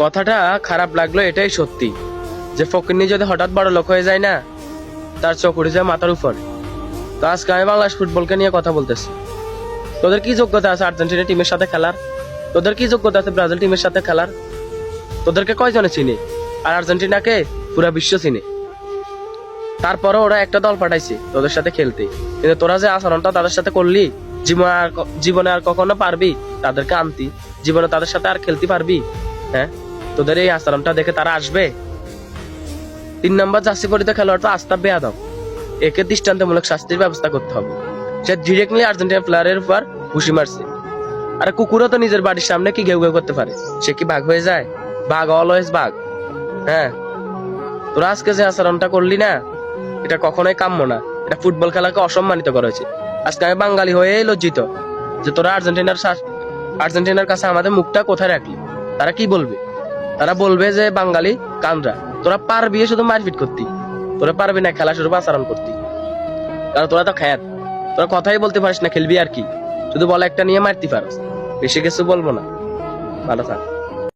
কথাটা খারাপ লাগলো এটাই সত্যি যে ফকিন্নি যদি হঠাৎ বড় লোক হয়ে যায় না, তার চোখ উঠে যায় মাথার উপর। তো আজকে আমি বাংলাদেশ ফুটবলকে নিয়ে কথা বলতেছি। তোদের কি যোগ্যতা আছে আর্জেন্টিনা টিমের সাথে খেলার? তোদের কি যোগ্যতা আছে ব্রাজিল টিমের সাথে খেলার? তোদেরকে কয়জনে চিনে? আর আর্জেন্টিনাকে পুরা বিশ্ব চিনে। তারপরে ওরা একটা দল পাঠাইছে তোদের সাথে খেলতে, কিন্তু তোরা যে আচরণটা তাদের সাথে করলি, জীবনে আর কখনো পারবি তাদেরকে আনতি? জীবনে তাদের সাথে আর খেলতে পারবি? হ্যাঁ, তোদের এই আচরণটা দেখে তারা আসবে? 3 নম্বর জার্সি পরিত খেলোয়াড় তো আস্থা বেয়াদব, একে দৃষ্টান্তমূলক শাস্তির ব্যবস্থা করতে হবে। সে ডিরেক্টলি আর্জেন্টিনা প্লেয়ারের উপর ঘুষি মারছে। আরে কুকুরও তো নিজের বাড়ির সামনে কি ঘেউ ঘেউ করতে পারে, সে কি বাঘ হয়ে যায়? বাঘ অলওয়েজ বাঘ। হ্যাঁ, তোরা আজকে যে আচরণটা করলি না, এটা কখনোই কাম্য না। এটা ফুটবল খেলাকে অসম্মানিত করা হয়েছে। আজকে আমি বাঙালি হয়ে লজ্জিত যে তোরা আর্জেন্টিনার কাছে আমাদের মুখটা কোথায় রাখলি। তারা কি বলবে? তারা বলবে যে বাঙালি কানরা। তোরা পারবি শুধু মারপিট করতি, তোরা পারবি না খেলা শুরু আচরণ করতি। কারণ তোরা তো খ্যাত, তোরা কথাই বলতে পারিস না, খেলবি আর কি? শুধু বল একটা নিয়ে মারতে পারস। বেশি কিছু বলবো না, ভালো থাক।